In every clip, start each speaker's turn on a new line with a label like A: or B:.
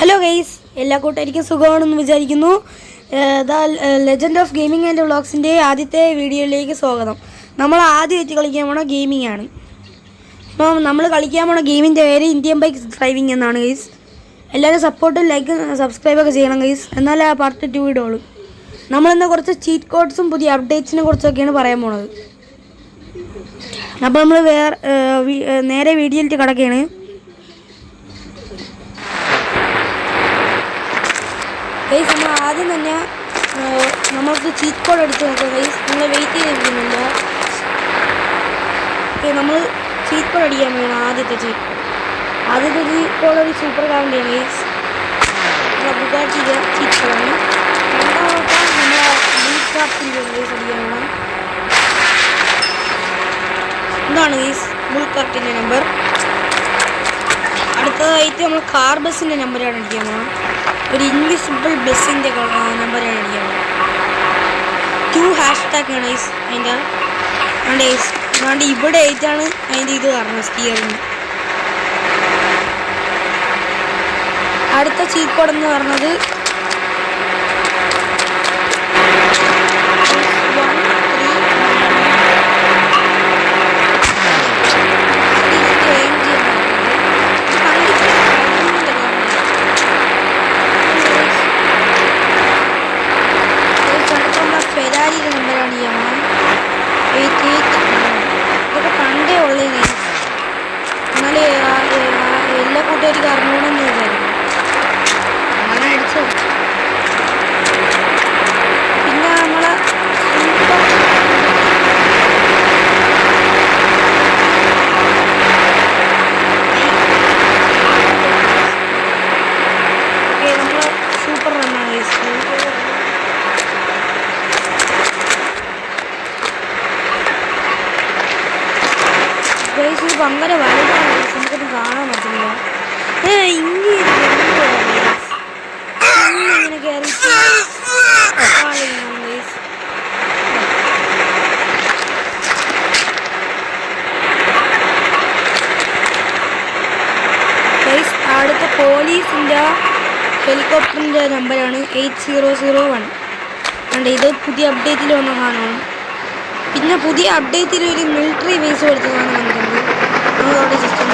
A: Hello guys, എല്ലാ കൂട്ടുകാർക്കും സുഖമാണെന്ന് വിചാരിക്കുന്നു. ലെജൻഡ് ഓഫ് ഗെയിമിംഗ് ആൻഡ് വ്ളോഗ്സിൻ്റെ ആദ്യത്തെ വീഡിയോയിലേക്ക് സ്വാഗതം. നമ്മൾ ആദ്യമായിട്ട് കളിക്കാൻ പോണ ഗെയിമിംഗ് ആണ്. അപ്പോൾ നമ്മൾ കളിക്കാൻ പോണ ഗെയിമിൻ്റെ പേര് ഇന്ത്യൻ ബൈക്ക് ഡ്രൈവിംഗ് എന്നാണ് ഗൈസ്. എല്ലാവരും സപ്പോർട്ടും ലൈക്കും സബ്സ്ക്രൈബൊക്കെ ചെയ്യണം ഗൈസ്, എന്നാലേ ആ പാർട്ട് 2 ഇടുള്ളൂ. നമ്മളിന്ന് കുറച്ച് ചീറ്റ് കോഡ്സും പുതിയ അപ്ഡേറ്റ്സിനെ കുറിച്ചൊക്കെയാണ് പറയാൻ പോണത്. അപ്പോൾ നമ്മൾ നേരെ വീഡിയോയിലേക്ക് കിടക്കുകയാണ്. ഗൈസ്, നമ്മൾ ആദ്യം തന്നെ നമ്മൾക്ക് ചീറ്റ് കോഡ് അടിച്ച് നോക്കാം ഗൈസ്. നിങ്ങൾ വെയിറ്റ് ചെയ്തിരിക്കുന്നില്ല. നമ്മൾ ചീറ്റ് കോഡ് അടിക്കാൻ വേണം. ആദ്യത്തെ ചീറ്റ് കോഡ് ഒരു സൂപ്പർ കാറിൻ്റെയാണ് ഗൈസ്. നമ്മളെ ബുഗാട്ടിയുടെ ചീറ്റ് കോഡാണ്. രണ്ടാമത്തെ നമ്മളെ ബുൾക്രാഫ്റ്റിൻ്റെ ഗൈസ് അടിക്കാൻ വേണം. ഇതാണ് ഗൈസ് ബുൾക്രാഫ്റ്റിൻ്റെ നമ്പർ. അടുത്തതായിട്ട് നമ്മൾ കാർ ബസ്സിൻ്റെ നമ്പറാണ് അടിക്കാൻ പോകണം. ഒരു ഇൻവിസിബിൾ ബസ്സിൻ്റെ നമ്പറാണ് അടിക്കാൻ പോകണം. 2 ഹാഷ്ടാഗ് ആണ് ഗൈസ് അതിൻ്റെ. അതുകൊണ്ട് ഇവിടെ ആയിട്ടാണ് അതിൻ്റെ ഇത് പറഞ്ഞത്, സ്റ്റിയറിങ്. അടുത്ത ചീറ്റ് കോഡ് എന്ന് പറഞ്ഞത് ഫെരാരിയുടെ നമ്പറാണ് ഈ അമ്മ. 88. ഇതൊക്കെ പണ്ടേ ഉള്ളത്. എന്നാലേ എല്ലാ കൂട്ടുകാർക്ക് അറിഞ്ഞോണെന്ന് വിചാരിക്കും. അങ്ങനെ അടിച്ചത്. പിന്നെ നമ്മളെ നമ്മളെ സൂപ്പർ റണ്ണാണ് ഗൈസ്. ഇത് ഭയങ്കര വലുതാണ്, നമുക്കൊന്നും കാണാൻ പറ്റില്ല. ഇങ്ങനെ കയറി ഗൈസ്. അടുത്ത പോലീസിൻ്റെ ഹെലികോപ്റ്ററിൻ്റെ നമ്പറാണ് 8001. അതുകൊണ്ട് ഇത് പുതിയ അപ്ഡേറ്റിൽ വന്ന സാധനമാണ്. പിന്നെ പുതിയ അപ്ഡേറ്റിൽ ഒരു മിലിറ്ററി ബേസ് കൊടുത്തതാണ് വന്നിട്ടുണ്ട്. നമ്മളവിടെ സിസ്റ്റം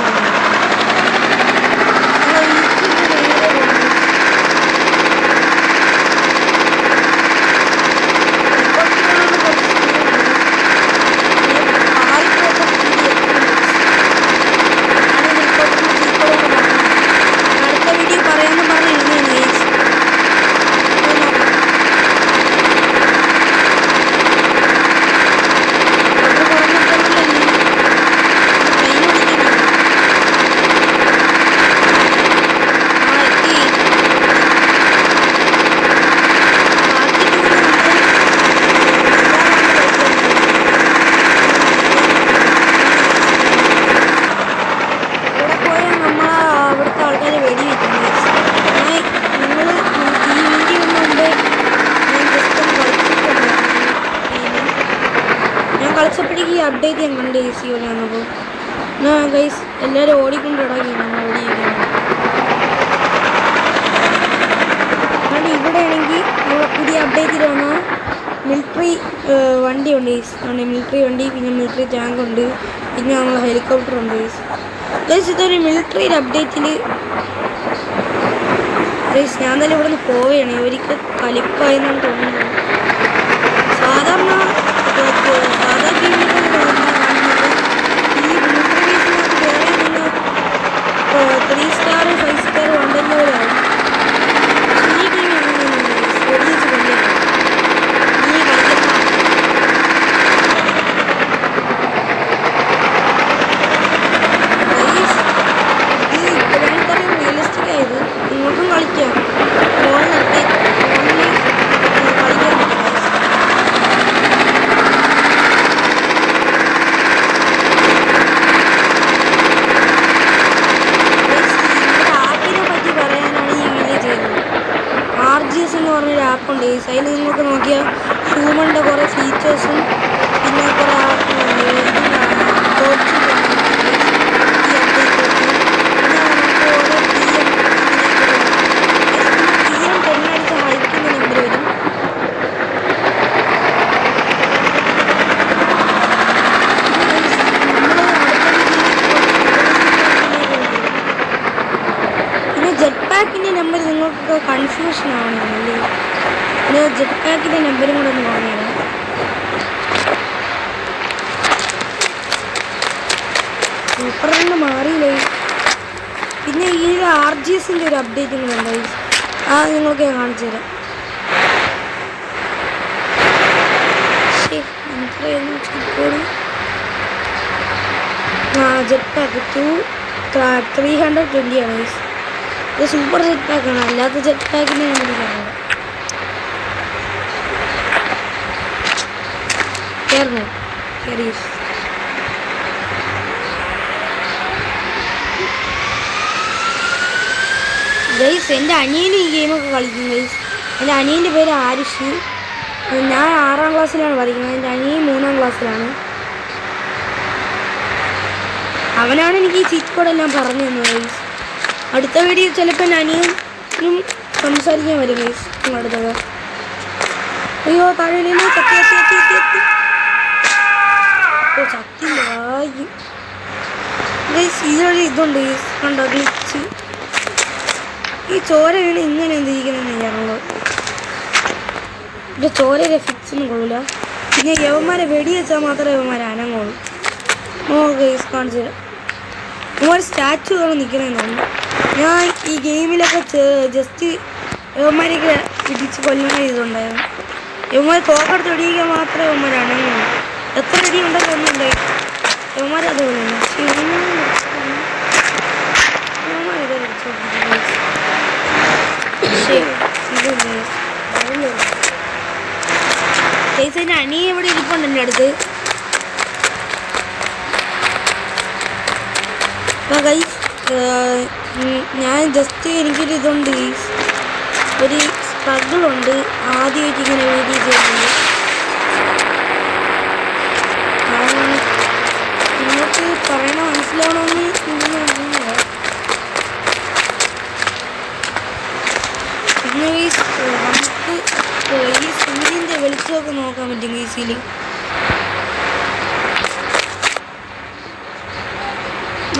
A: അടുത്ത വീഡിയോ പറയാമെന്ന് പറഞ്ഞിരുന്നു. കളിച്ചപ്പോഴേക്ക് ഈ അപ്ഡേറ്റ് ഞാൻ കണ്ട് ഈസി പോലെ വന്നപ്പോൾ ഗൈസ് എല്ലാവരും ഓടിക്കൊണ്ട് ഇടങ്ങി. നമ്മൾ ഓടിയിരിക്കുകയാണ്. അതുകൊണ്ട് ഇവിടെ ആണെങ്കിൽ നമ്മൾ പുതിയ അപ്ഡേറ്റിൽ വന്ന മിലിറ്ററി വണ്ടി ഉണ്ട് ഗൈസ്. അതുകൊണ്ട് മിലിറ്ററി വണ്ടി, പിന്നെ മിലിറ്ററി ടാങ്ക് ഉണ്ട്, പിന്നെ നമ്മളെ ഹെലികോപ്റ്റർ ഉണ്ട് ഗൈസ്. ഗൈസ്, ഇതൊരു മിലിറ്ററിയുടെ അപ്ഡേറ്റിൽ ഗൈസ് ഞാൻ തന്നെ ഇവിടെ നിന്ന് പോവുകയാണ്. ഇവർക്ക് കലിപ്പായെന്നാണ് തോന്നുന്നത്. സാധാരണ ഗെയിമിലൊക്കെ ഈ മിലിറ്ററി ബേസിനകത്ത് കയറി നിന്ന് 3 സ്റ്റാർ 5 സ്റ്റാർ ഉണ്ടെന്ന് പോലെയാണ്. ഈ ഗെയിം എങ്ങനെയാണ് വെടിവെച്ച് കൊണ്ടുപോയി നീ കളിക്കുന്ന ഇത് ഇപ്പോഴാണ് ഇത്രയും റിയലിസ്റ്റിക് ആയത്. നിങ്ങൾക്കും കളിക്കാം. ഫോണിൽ കളിക്കാൻ പറ്റും. എന്ന് പറഞ്ഞൊരു ആപ്പുണ്ട്. ഈ സൈഡിൽ നിങ്ങൾക്ക് നോക്കിയാൽ ഹ്യൂമൻ്റെ കുറേ ഫീച്ചേഴ്സും പിന്നെ കുറേ കോഡ്സും ഈ അപ്ഡേറ്റ്. പിന്നെ നമുക്ക് ഓരോ പാക്കിൻ്റെ നമ്പർ നിങ്ങൾക്ക് കൺഫ്യൂഷൻ ആവണമല്ലേ? അത് ജെറ്റ് പാക്കിൻ്റെ നമ്പറും കൂടെ ഒന്ന് പറഞ്ഞുതരാം. സൂപ്പർ റണ്ണ് മാറിയില്ലേ? പിന്നെ ഈ RGSൻ്റെ ഒരു അപ്ഡേറ്റും കൂടെ ഉണ്ട്. നിങ്ങൾക്ക് ഞാൻ കാണിച്ചു തരാം. ജെറ്റ് പാക്ക് 320 ആണ്. ഇത് സൂപ്പർ ജെറ്റ് പാക്കാണ്, അല്ലാത്ത ജെറ്റ് പാക്കിനെ ഞാൻ വിളിക്കാറുണ്ട്. കയറണോ? കയറി. ഗൈസ് എൻ്റെ അനിയനും ഈ ഗെയിമൊക്കെ കളിക്കും ഗൈസ്. എൻ്റെ അനിയൻ്റെ പേര് ആരിഷ്. ഞാൻ 6ാം ക്ലാസ്സിലാണ് പഠിക്കുന്നത്. എൻ്റെ അനിയൻ 3ാം ക്ലാസ്സിലാണ്. അവനാണ് എനിക്ക് ഈ ചീറ്റ് കോഡെല്ലാം പറഞ്ഞു തന്നത് ഗൈസ്. അടുത്ത വീഡിയോ ചിലപ്പോൾ എൻ്റെ അനിയനും സംസാരിക്കാൻ വരും ഗൈസ്. അടുത്തത് അയ്യോ താഴെ ചത്തി വായി ഗൈസ്. ഇതിനൊരു ഇതുണ്ട് ഗൈസ്, കണ്ടോ ഗ്ലിച്ച്. ഈ ചോര വീണ് ഇങ്ങനെ എന്തിരിക്കണമെന്ന് ചെയ്യാറുള്ളത്. എൻ്റെ ചോരയുടെ ഫിക്സൊന്നും കൊള്ളില്ല. പിന്നെ യവന്മാരെ വെടി വെച്ചാൽ മാത്രമേ യവന്മാരെ അനങ്ങുള്ളൂ. ഗൈസ് കാണിച്ചു തരാം. യവന്മാർ സ്റ്റാച്ചു പോലെ നിൽക്കണമെന്ന് തോന്നുന്നു. ഞാൻ ഈ ഗെയിമിലൊക്കെ ജസ്റ്റ് യവന്മാരെയൊക്കെ ഇടിച്ച് കൊല്ലുന്ന ഇതുണ്ടായിരുന്നു. യവന്മാർ തോക്കെടുത്ത് വെടിയിക്കാൻ മാത്രമേ യവന്മാർ അനങ്ങുള്ളൂ. എത്ര വെടി ഉണ്ടെങ്കിൽ ഒന്നുണ്ടായി യവന്മാർ അതുപോലെ തന്നെ. പക്ഷേ യവന്മാർ ഇതിൻ്റെ അനിയ ഇവിടെ ഇരിപ്പുണ്ട് എൻ്റെ അടുത്ത്. ഗൈസ് ഞാൻ ജസ്റ്റ് എനിക്കൊരു ഇതുണ്ട് ഗൈസ്, ഒരു സ്ട്രഗിളുണ്ട്. ആദ്യമായിട്ട് ഇങ്ങനെ വീഡിയോ ചെയ്യുന്നത് നിങ്ങൾക്ക് പറയണ മനസ്സിലാവണമെന്ന് അറിയുന്നില്ല. പിന്നെ ഗൈസ് നമുക്ക് ഈ സൂര്യൻ്റെ വെളിച്ചമൊക്കെ നോക്കാൻ പറ്റും ഗൈസിൽ.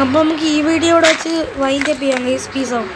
A: അപ്പോൾ നമുക്ക് ഈ വീഡിയോ ഇവിടെ വെച്ച് വൈൻഡപ്പ് ചെയ്യാം ഗൈസ്. Peace out.